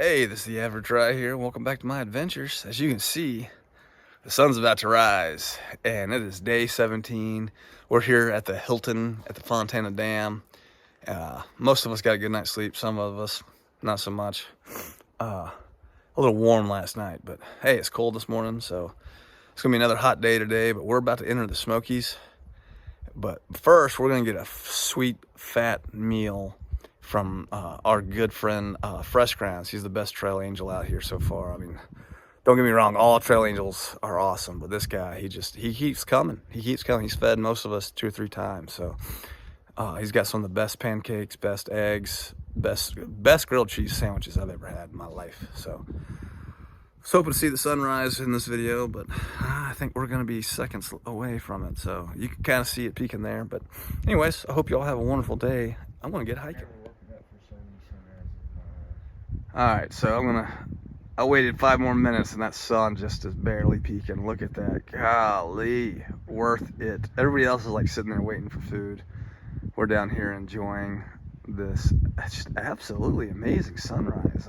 Hey, this is the Average Try here. Welcome back to my adventures. As you can see, the sun's about to rise, and it is day 17. We're here at the Hilton at the Fontana Dam. Most of us got a good night's sleep. Some of us, not so much. A little warm last night, but hey, it's cold this morning, so it's gonna be another hot day today. But we're about to enter the Smokies. But first, we're gonna get a sweet, fat meal from our good friend Fresh Grounds. He's the best trail angel out here so far. I mean, don't get me wrong, all trail angels are awesome, but this guy, he keeps coming. He keeps coming. He's fed most of us 2 or 3 times. So he's got some of the best pancakes, best eggs, best grilled cheese sandwiches I've ever had in my life. So I was hoping to see the sunrise in this video, but I think we're gonna be seconds away from it. So you can kind of see it peeking there. But anyways, I hope you all have a wonderful day. I'm gonna get hiking. All right, so I waited 5 more minutes and that sun just is barely peeking. Look at that, golly, worth it. Everybody else is like sitting there waiting for food. We're down here enjoying this just absolutely amazing sunrise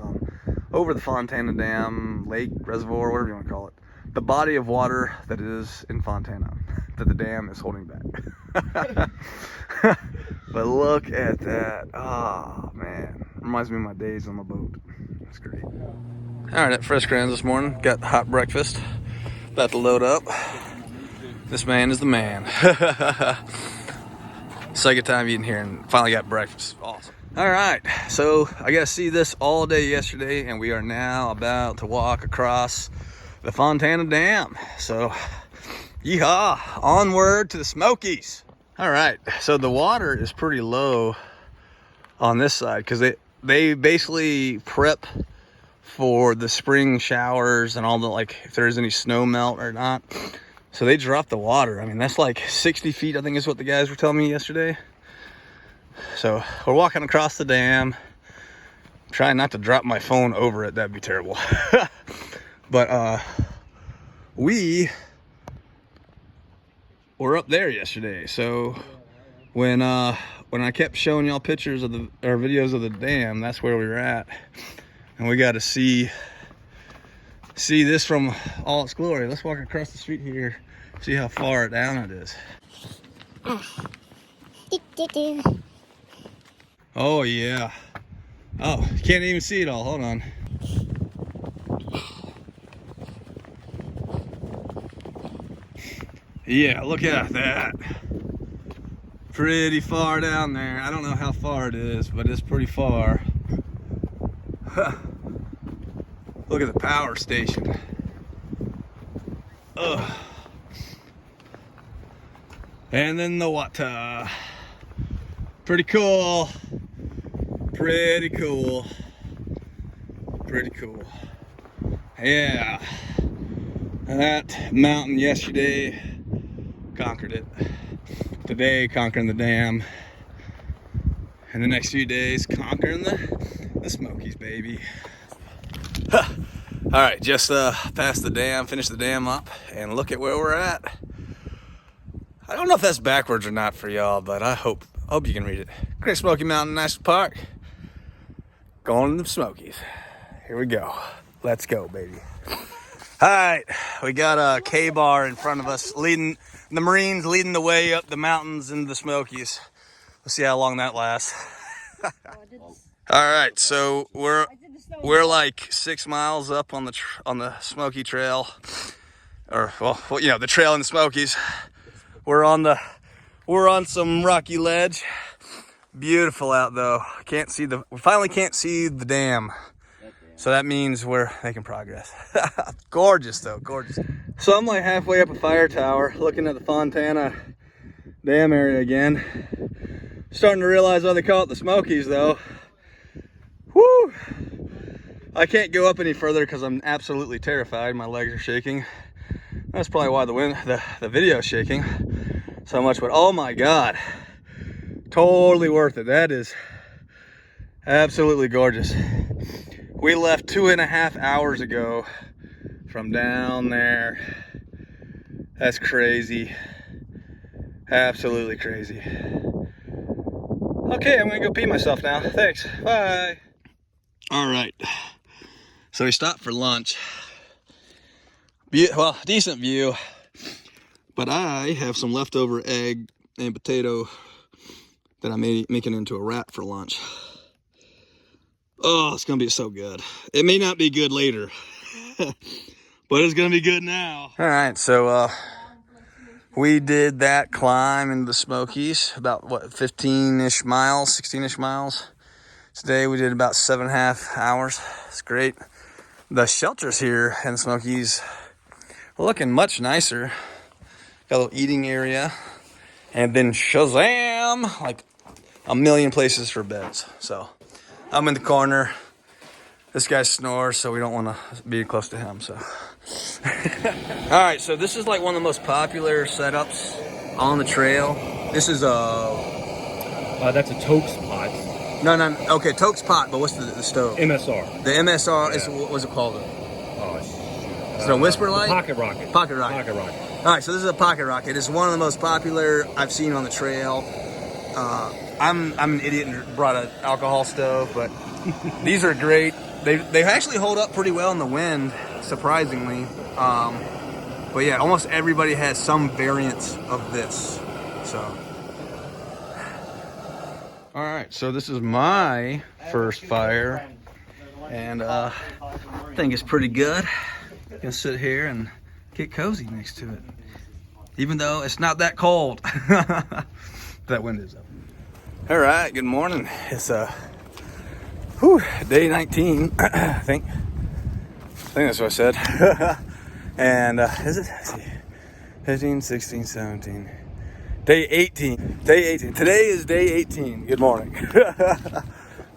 over the Fontana Dam, lake, reservoir, whatever you want to call it. The body of water that is in Fontana, that the dam is holding back. But look at that, oh man. Reminds me of my days on the boat. That's great. All right, at Fresh Grounds this morning, got hot breakfast. About to load up. This man is the man. Second time eating here and finally got breakfast. Awesome. All right, so I got to see this all day yesterday, and we are now about to walk across the Fontana Dam. So, yeehaw, onward to the Smokies. All right, so the water is pretty low on this side because they basically prep for the spring showers and all the, like, if there's any snow melt or not. So they drop the water. I mean, that's like 60 feet, I think is what the guys were telling me yesterday. So we're walking across the dam. Trying not to drop my phone over it, that'd be terrible. But we were up there yesterday. So when I kept showing y'all pictures of or videos of the dam, that's where we were at. And we got to see this from all its glory. Let's walk across the street here, see how far down it is. Oh yeah. Oh, you can't even see it all. Hold on. Yeah, look at that. Pretty far down there. I don't know how far it is, but it's pretty far. Look at the power station. Ugh. And then the water. Pretty cool. Pretty cool. Pretty cool. Yeah. That mountain yesterday conquered it. Today, conquering the dam. And the next few days, conquering the Smokies, baby. All right, just passed the dam, finished the dam up, and look at where we're at. I don't know if that's backwards or not for y'all, but I hope you can read it. Great Smoky Mountain National Park. Going to the Smokies. Here we go. Let's go, baby. All right, we got a K-bar in front of us, leading the Marines, leading the way up the mountains into the Smokies. We'll see how long that lasts. All right, so we're like 6 miles up on the Smoky Trail, or well, you know, the trail in the Smokies. We're on some rocky ledge. Beautiful out though. We finally can't see the dam. So that means we're making progress. Gorgeous though, gorgeous. So I'm like halfway up a fire tower looking at the Fontana Dam area again. Starting to realize why they call it the Smokies though. Woo! I can't go up any further because I'm absolutely terrified. My legs are shaking. That's probably why the video is shaking so much, but oh my God. Totally worth it. That is absolutely gorgeous. We left 2.5 hours ago from down there. That's crazy. Absolutely crazy. Okay, I'm gonna go pee myself now. Thanks. Bye. All right. So we stopped for lunch. Well, decent view, but I have some leftover egg and potato that I'm making into a wrap for lunch. Oh, it's gonna be so good. It may not be good later, but it's gonna be good now. All right, so we did that climb into the Smokies, about what, 15-ish miles, 16-ish miles. Today we did about 7.5 hours. It's great. The shelters here in the Smokies are looking much nicer. Got a little eating area, and then shazam, like a million places for beds. So I'm in the corner. This guy snores, so we don't want to be close to him. So, all right. So this is like one of the most popular setups on the trail. This is that's a Toke's pot. No. Okay, Toke's pot, but what's the stove? MSR. The MSR Yeah. is, what was it called? Oh, shoot. Is it a Whisper Light? Pocket Rocket. Pocket Rocket. Pocket Rocket. All right, so this is a Pocket Rocket. It's one of the most popular I've seen on the trail. I'm an idiot and brought an alcohol stove, but these are great. They actually hold up pretty well in the wind, surprisingly. But yeah, almost everybody has some variant of this. So. All right, so this is my first fire, and I think it's pretty good. You can sit here and get cozy next to it, even though it's not that cold. That wind is up. All right, good morning. It's day 19, I think that's what I said. And is it? Let's see. 15, 16, 17. Day 18. Day 18. Today is day 18. Good morning.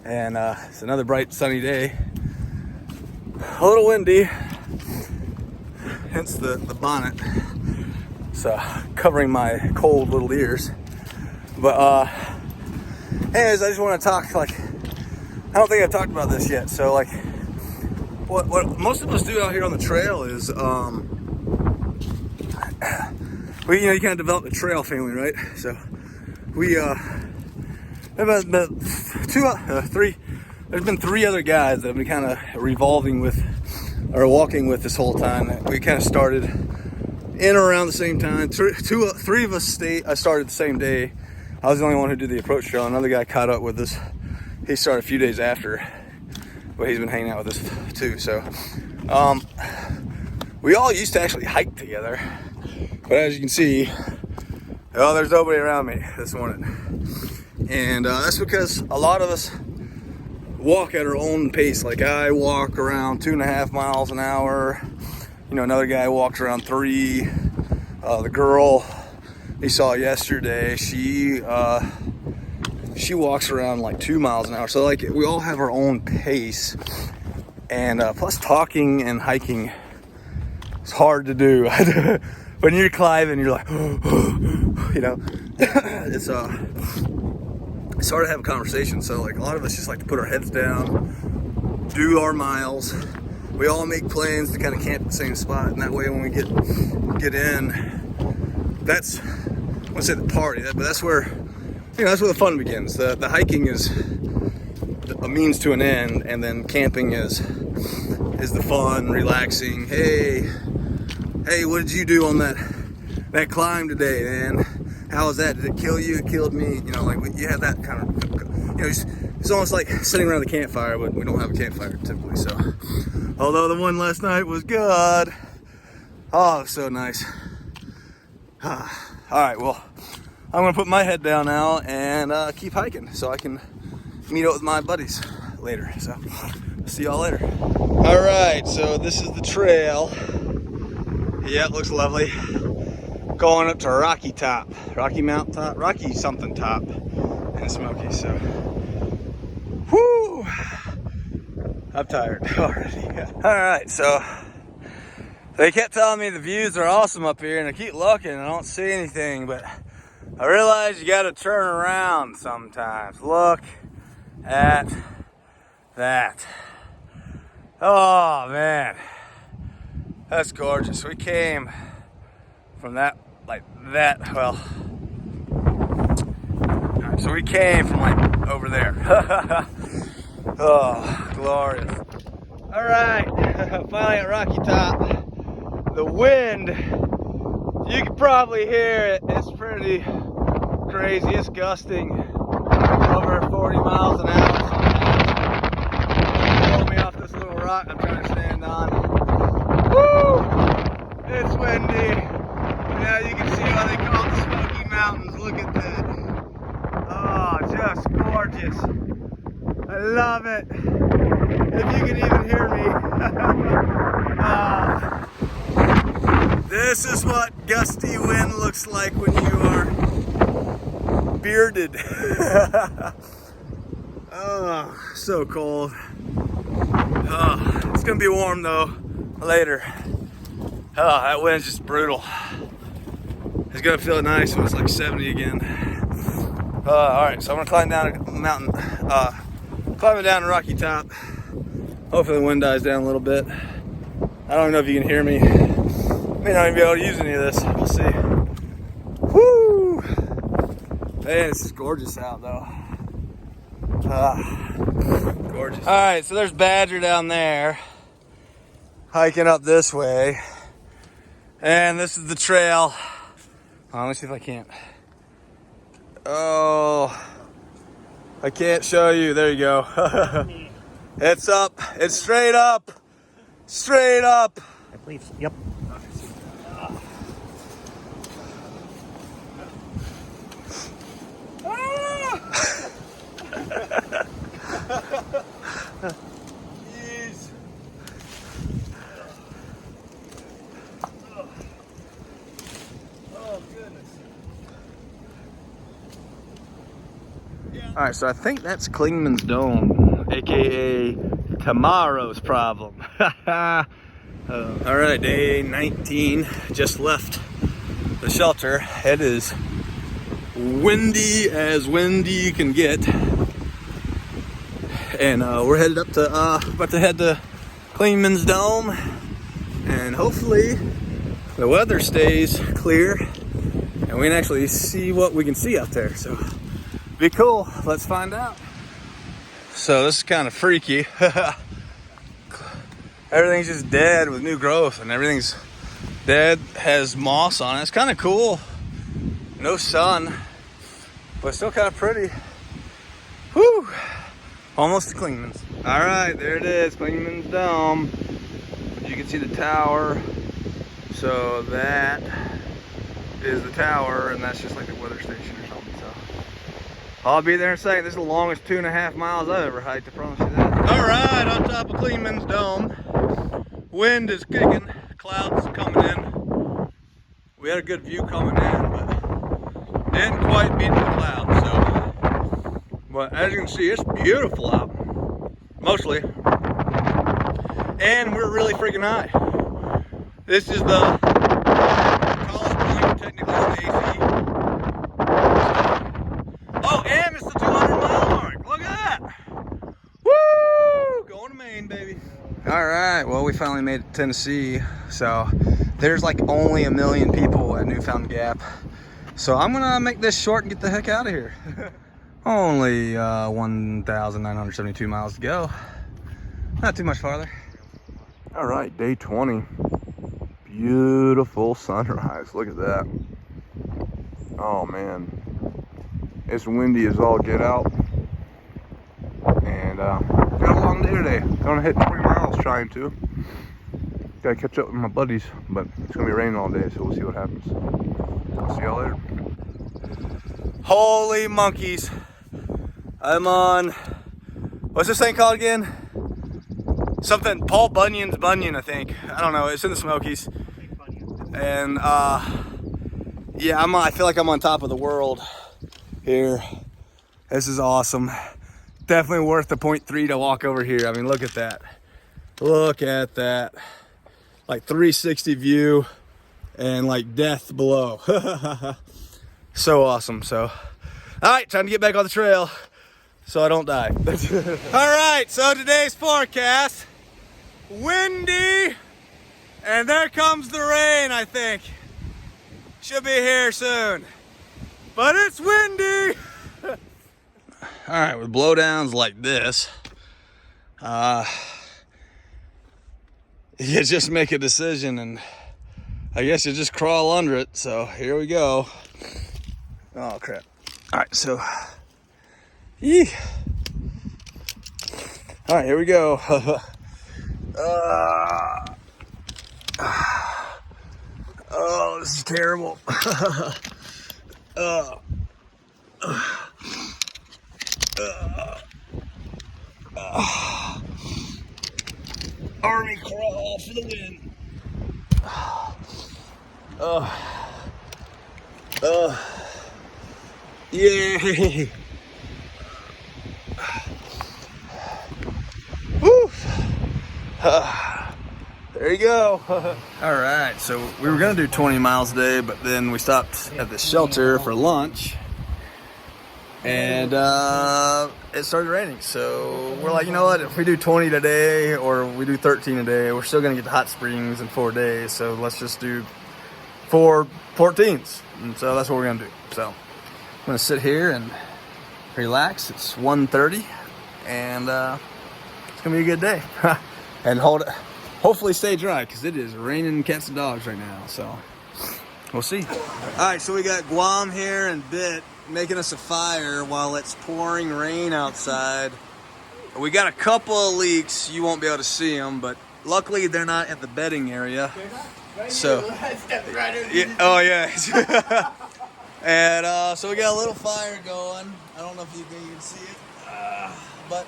And it's another bright sunny day. A little windy, hence the bonnet. So covering my cold little ears. But anyways, I just want to talk, like, I don't think I've talked about this yet. So like what most of us do out here on the trail is you kind of develop a trail family, right? So we about three. There's been 3 other guys that have been kind of revolving with or walking with this whole time. We kind of started in around the same time. 3 of us started the same day. I was the only one who did the approach trail. Another guy caught up with us. He started a few days after, but he's been hanging out with us too. So we all used to actually hike together. But as you can see, there's nobody around me this morning. And that's because a lot of us walk at our own pace. Like I walk around 2.5 miles an hour. Another guy walks around 3. The girl you saw yesterday, she walks around like 2 miles an hour. So like we all have our own pace. And plus talking and hiking is hard to do. When you're climbing, you're like, it's hard to have a conversation. So like a lot of us just like to put our heads down, do our miles. We all make plans to kind of camp at the same spot, and that way when we get in, that's, I want to say the party, but that's where, that's where the fun begins. The hiking is a means to an end, and then camping is the fun, relaxing. Hey, what did you do on that climb today, man? How was that? Did it kill you? It killed me. Like you have that kind of, it's almost like sitting around the campfire, but we don't have a campfire typically. So, although the one last night was good, oh, it was so nice. All right, well, I'm gonna put my head down now and keep hiking so I can meet up with my buddies later. So, see y'all later. All right, so this is the trail. Yeah, it looks lovely. Going up to Rocky Mount Top, Rocky something top in Smokies. So, whoo, I'm tired already. All right, so they kept telling me the views are awesome up here, and I keep looking and I don't see anything, but I realize you got to turn around sometimes. Look at that. Oh man. That's gorgeous. We came from that, well, all right, so we came from like over there. Oh, glorious. All All right, finally at Rocky Top. The wind, you can probably hear it. It's pretty crazy. It's gusting over 40 miles an hour sometimes. Blow me off this little rock I'm trying to stand on. Woo! It's windy. Now you can see why they call it the Smoky Mountains. Look at that. Oh, just gorgeous. I love it. If you can even hear me. This is what gusty wind looks like when you are bearded. Oh, so cold. Oh, it's gonna be warm though later. Oh, that wind's just brutal. It's gonna feel nice when it's like 70 again. All right, so I'm gonna climb down a mountain, climbing down to Rocky Top. Hopefully the wind dies down a little bit. I don't know if you can hear me. May not even be able to use any of this. We'll see. Woo! Man, it's gorgeous out though. Gorgeous. All right, so there's Badger down there, hiking up this way, and this is the trail. Let me see if I can't. Oh, I can't show you. There you go. It's up. It's straight up. Straight up. I believe so. Yep. Jeez. Oh goodness. All right, so I think that's Klingman's Dome, aka tomorrow's problem. All right, day 19. Just left the shelter. It is windy as windy can get, and we're headed up to about to head to Klingman's Dome, and hopefully the weather stays clear and we can actually see what we can see out there. So be cool. Let's find out. So this is kind of freaky. Everything's just dead with new growth, and everything's dead, has moss on it. It's kind of cool. No sun, but still kind of pretty. Whew! Almost to Klingman's. All right, there it is, Klingman's Dome. You can see the tower. So that is the tower, and that's just like the weather station or something. So I'll be there in a second. This is the longest 2.5 miles I've ever hiked, I promise you that. All right, on top of Klingman's Dome. Wind is kicking, clouds coming in. We had a good view coming in, but didn't quite beat the clouds. So, but as you can see, it's beautiful out, mostly, and we're really freaking high. This is the tallest point, technically, in the AC. Oh, and it's the 200-mile mark. Look at that! Woo! Going to Maine, baby. All right, well, we finally made it to Tennessee. So there's like only 1 million people at Newfound Gap. So I'm gonna make this short and get the heck out of here. Only 1,972 miles to go. Not too much farther. All right, day 20. Beautiful sunrise. Look at that. Oh man, it's windy as all get out. And got a long day today. Gonna hit 20 miles trying to. Gotta catch up with my buddies, but it's gonna be raining all day, so we'll see what happens. I'll see y'all later. Holy monkeys. I'm on, what's this thing called again? Something, Paul Bunyan's Bunyan, I think. I don't know, it's in the Smokies. And yeah, I feel like I'm on top of the world here. This is awesome. Definitely worth the 0.3 to walk over here. I mean, look at that. Look at that. Like 360 view and like death below. So awesome. So, all right, time to get back on the trail so I don't die. All right, so today's forecast, windy, and there comes the rain, I think. Should be here soon, but it's windy. All right, with blowdowns like this, you just make a decision, and I guess you just crawl under it. So here we go. Oh crap. All right, so yee. All right, here we go. Oh, this is terrible. Army crawl for the win. Yay. Woo. There you go. All right, so we were gonna do 20 miles a day, but then we stopped at the shelter for lunch, and it started raining. So we're like, you know what? If we do 20 today or we do 13 a day, we're still gonna get to hot springs in 4 days. So let's just do 4 14s. And so that's what we're gonna do. So I'm gonna sit here and relax. It's 1:30, and it's gonna be a good day. And hopefully stay dry, because it is raining cats and dogs right now, so we'll see. All right, so we got Guam here and Bit making us a fire while it's pouring rain outside. We got a couple of leaks. You won't be able to see them, but luckily they're not at the bedding area. So, yeah, oh yeah. And so we got a little fire going. I don't know if you can see it, but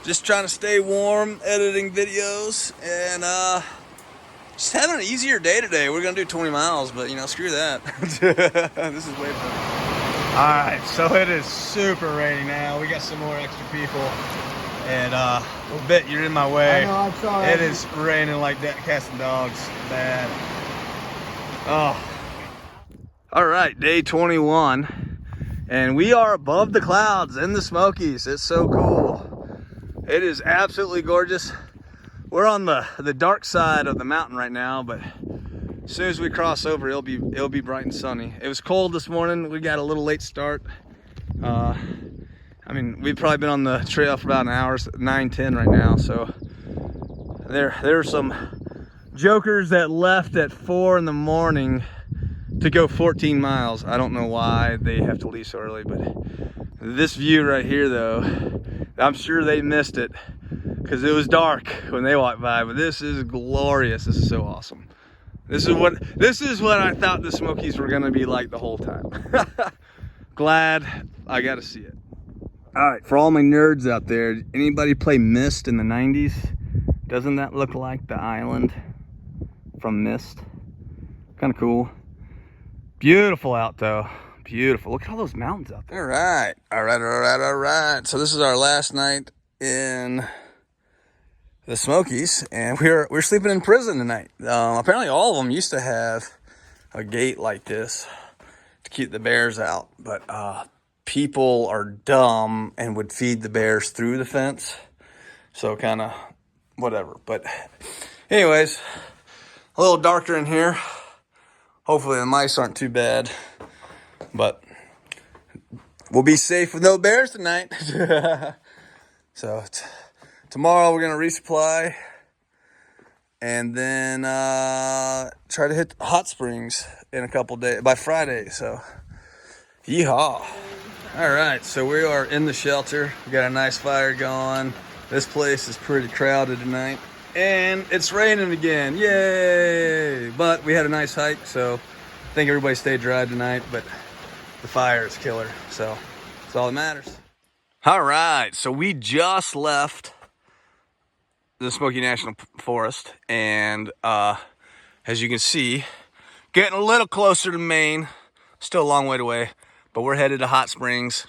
just trying to stay warm, editing videos, and just having an easier day today. We're gonna do 20 miles, but you know, screw that. This is way fun. All right, so it is super raining now. We got some more extra people, and a Bit, you're in my way. I know, I'm sorry. It is raining like that, cats and dogs, bad. Oh. All right, day 21, and we are above the clouds in the Smokies. It's so cool. It is absolutely gorgeous. We're on the dark side of the mountain right now, but as soon as we cross over, it'll be bright and sunny. It was cold this morning. We got a little late start. I mean, we've probably been on the trail for about an hour, 9-10 right now. So there are some jokers that left at 4 in the morning to go 14 miles. I don't know why they have to leave so early, but this view right here, though, I'm sure they missed it because it was dark when they walked by, but this is glorious. This is so awesome. This is what I thought the Smokies were gonna be like the whole time. Glad I got to see it. All right, for all my nerds out there, anybody play Myst in the 90s? Doesn't that look like the island from Myst? Kind of cool. Beautiful out though. Beautiful. Look at all those mountains out there. All right. So this is our last night in the Smokies, and we're sleeping in prison tonight. Apparently all of them used to have a gate like this to keep the bears out, but people are dumb and would feed the bears through the fence. So kind of whatever. But anyways, a little darker in here. Hopefully the mice aren't too bad, but we'll be safe with no bears tonight. So tomorrow we're gonna resupply, and then try to hit hot springs in a couple days by Friday. So yeehaw. All right, so we are in the shelter. We got a nice fire going. This place is pretty crowded tonight, and it's raining again. Yay! But we had a nice hike, so I think everybody stayed dry tonight, but the fire is killer, so that's all that matters. All right, so we just left the Smoky National Forest, and as you can see, getting a little closer to Maine. Still a long way away, but we're headed to Hot Springs,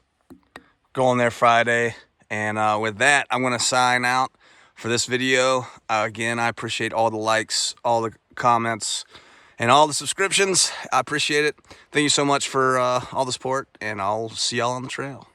going there Friday. And with that, I'm gonna sign out for this video. Again, I appreciate all the likes, all the comments, and all the subscriptions. I appreciate it. Thank you so much for all the support, and I'll see y'all on the trail.